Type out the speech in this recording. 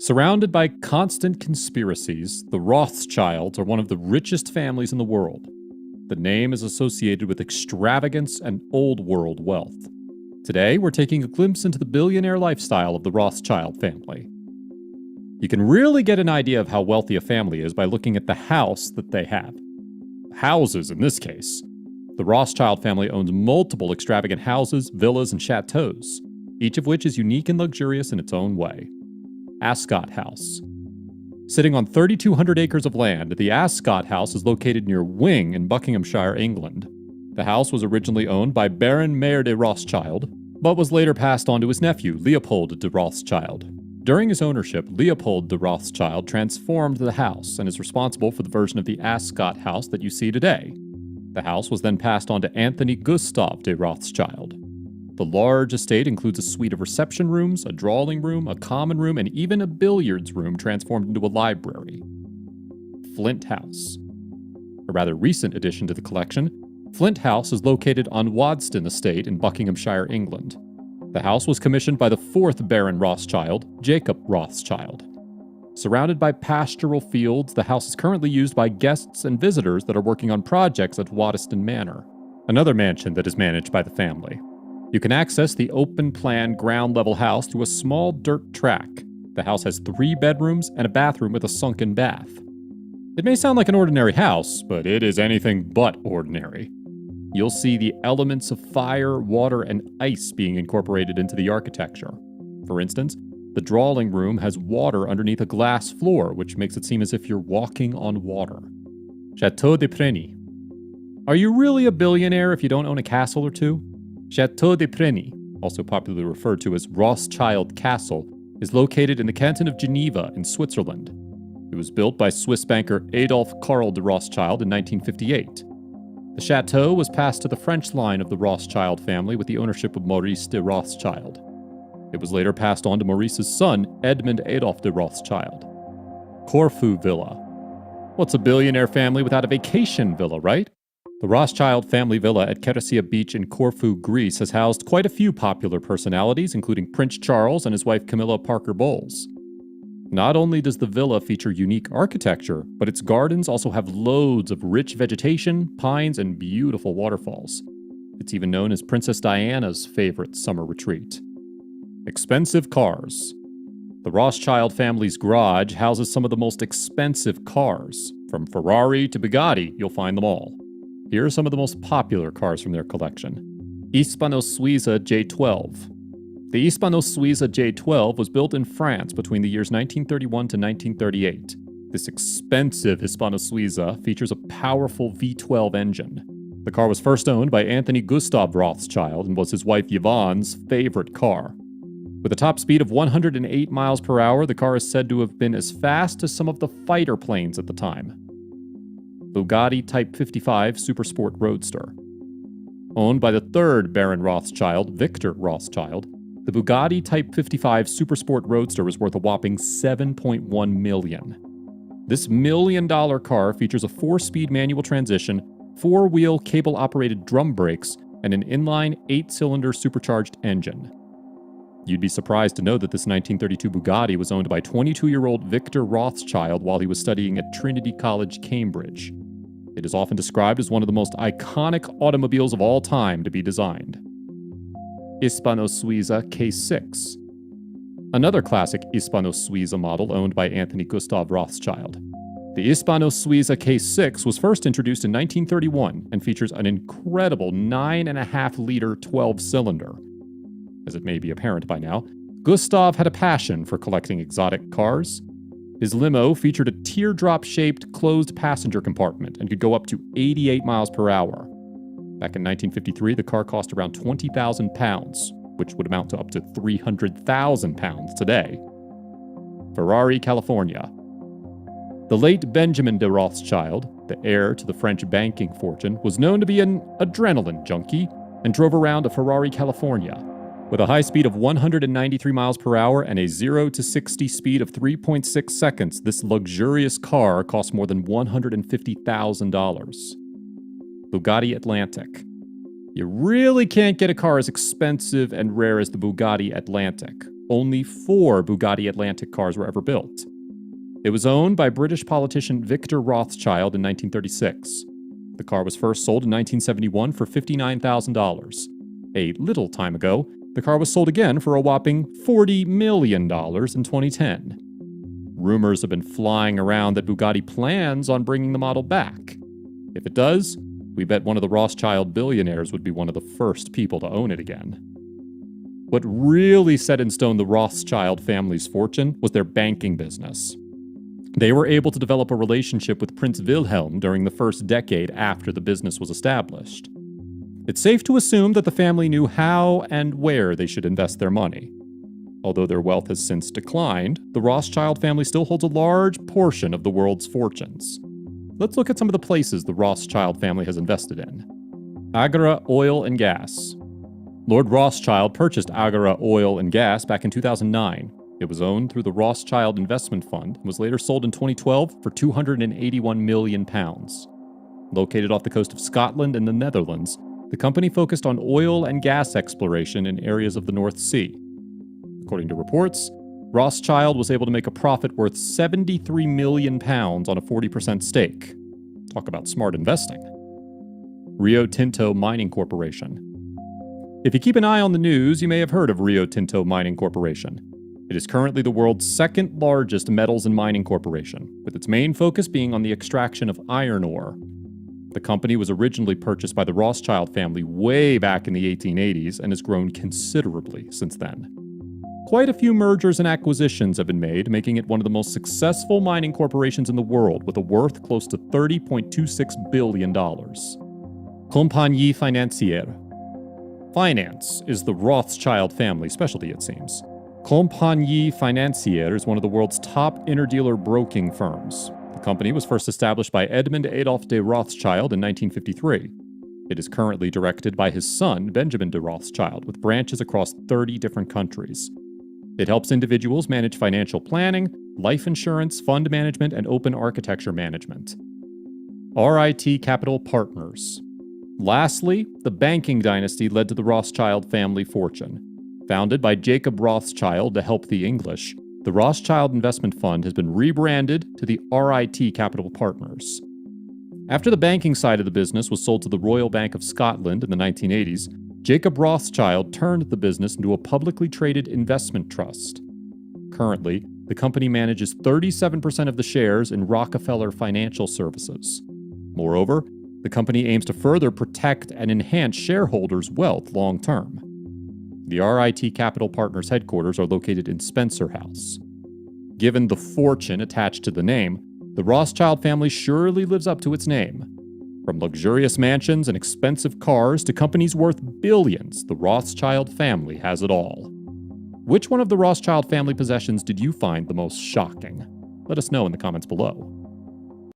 Surrounded by constant conspiracies, the Rothschilds are one of the richest families in the world. The name is associated with extravagance and old world wealth. Today, we're taking a glimpse into the billionaire lifestyle of the Rothschild family. You can really get an idea of how wealthy a family is by looking at the house that they have. Houses, in this case. The Rothschild family owns multiple extravagant houses, villas, and chateaus, each of which is unique and luxurious in its own way. Ascot House. Sitting on 3,200 acres of land, the Ascot House is located near Wing in Buckinghamshire, England. The house was originally owned by Baron Mayer de Rothschild, but was later passed on to his nephew, Leopold de Rothschild. During his ownership, Leopold de Rothschild transformed the house and is responsible for the version of the Ascot House that you see today. The house was then passed on to Anthony Gustav de Rothschild. The large estate includes a suite of reception rooms, a drawing room, a common room, and even a billiards room transformed into a library. Flint House. A rather recent addition to the collection, Flint House is located on Wadston Estate in Buckinghamshire, England. The house was commissioned by the fourth Baron Rothschild, Jacob Rothschild. Surrounded by pastoral fields, the house is currently used by guests and visitors that are working on projects at Waddesdon Manor, another mansion that is managed by the family. You can access the open-plan ground-level house through a small dirt track. The house has 3 bedrooms and a bathroom with a sunken bath. It may sound like an ordinary house, but it is anything but ordinary. You'll see the elements of fire, water, and ice being incorporated into the architecture. For instance, the drawing room has water underneath a glass floor, which makes it seem as if you're walking on water. Chateau de Preny. Are you really a billionaire if you don't own a castle or two? Chateau de Preny, also popularly referred to as Rothschild Castle, is located in the canton of Geneva in Switzerland. It was built by Swiss banker Adolphe Karl de Rothschild in 1958. The chateau was passed to the French line of the Rothschild family with the ownership of Maurice de Rothschild. It was later passed on to Maurice's son, Edmond Adolphe de Rothschild. Corfu Villa. What's a billionaire family without a vacation villa, right? The Rothschild family villa at Keresia Beach in Corfu, Greece has housed quite a few popular personalities, including Prince Charles and his wife Camilla Parker Bowles. Not only does the villa feature unique architecture, but its gardens also have loads of rich vegetation, pines, and beautiful waterfalls. It's even known as Princess Diana's favorite summer retreat. Expensive cars. The Rothschild family's garage houses some of the most expensive cars. From Ferrari to Bugatti, you'll find them all. Here are some of the most popular cars from their collection. Hispano-Suiza J12. The Hispano-Suiza J12 was built in France between the years 1931 to 1938. This expensive Hispano-Suiza features a powerful V12 engine. The car was first owned by Anthony Gustav Rothschild and was his wife Yvonne's favorite car. With a top speed of 108 miles per hour, the car is said to have been as fast as some of the fighter planes at the time. Bugatti Type 55 Supersport Roadster. Owned by the third Baron Rothschild, Victor Rothschild, the Bugatti Type 55 Supersport Roadster was worth a whopping $7.1 million. This million-dollar car features a 4-speed manual transmission, 4-wheel cable-operated drum brakes, and an inline 8-cylinder supercharged engine. You'd be surprised to know that this 1932 Bugatti was owned by 22-year-old Victor Rothschild while he was studying at Trinity College, Cambridge. It is often described as one of the most iconic automobiles of all time to be designed. Hispano-Suiza K6. Another classic Hispano-Suiza model owned by Anthony Gustav Rothschild. The Hispano-Suiza K6 was first introduced in 1931 and features an incredible 9.5-liter 12-cylinder. As it may be apparent by now, Gustav had a passion for collecting exotic cars. His limo featured a teardrop-shaped closed passenger compartment and could go up to 88 miles per hour. Back in 1953, the car cost around £20,000, which would amount to up to £300,000 today. Ferrari, California. The late Benjamin de Rothschild, the heir to the French banking fortune, was known to be an adrenaline junkie and drove around a Ferrari, California. With a high speed of 193 miles per hour and a 0 to 60 speed of 3.6 seconds, this luxurious car cost more than $150,000. Bugatti Atlantic. You really can't get a car as expensive and rare as the Bugatti Atlantic. only 4 Bugatti Atlantic cars were ever built. It was owned by British politician Victor Rothschild in 1936. The car was first sold in 1971 for $59,000. A little time ago, the car was sold again for a whopping $40 million in 2010. Rumors have been flying around that Bugatti plans on bringing the model back. If it does, we bet one of the Rothschild billionaires would be one of the first people to own it again. What really set in stone the Rothschild family's fortune was their banking business. They were able to develop a relationship with Prince Wilhelm during the first decade after the business was established. It's safe to assume that the family knew how and where they should invest their money. Although their wealth has since declined, the Rothschild family still holds a large portion of the world's fortunes. Let's look at some of the places the Rothschild family has invested in. Agora Oil and Gas. Lord Rothschild purchased Agora Oil and Gas back in 2009. It was owned through the Rothschild Investment Fund and was later sold in 2012 for £281 million. Located off the coast of Scotland and the Netherlands, the company focused on oil and gas exploration in areas of the North Sea. According to reports, Rothschild was able to make a profit worth £73 million on a 40% stake. Talk about smart investing. Rio Tinto Mining Corporation. If you keep an eye on the news, you may have heard of Rio Tinto Mining Corporation. It is currently the world's second largest metals and mining corporation, with its main focus being on the extraction of iron ore. The company was originally purchased by the Rothschild family way back in the 1880s and has grown considerably since then. Quite a few mergers and acquisitions have been made, making it one of the most successful mining corporations in the world, with a worth close to $30.26 billion. Compagnie Financière. Finance is the Rothschild family specialty, it seems. Compagnie Financière is one of the world's top interdealer broking firms. The company was first established by Edmund Adolph de Rothschild in 1953. It is currently directed by his son, Benjamin de Rothschild, with branches across 30 different countries. It helps individuals manage financial planning, life insurance, fund management, and open architecture management. RIT Capital Partners. Lastly, the banking dynasty led to the Rothschild family fortune. Founded by Jacob Rothschild to help the English, the Rothschild Investment Fund has been rebranded to the RIT Capital Partners. After the banking side of the business was sold to the Royal Bank of Scotland in the 1980s, Jacob Rothschild turned the business into a publicly traded investment trust. Currently, the company manages 37% of the shares in Rockefeller Financial Services. Moreover, the company aims to further protect and enhance shareholders' wealth long term. The RIT Capital Partners headquarters are located in Spencer House. Given the fortune attached to the name, the Rothschild family surely lives up to its name. From luxurious mansions and expensive cars to companies worth billions, the Rothschild family has it all. Which one of the Rothschild family possessions did you find the most shocking? Let us know in the comments below.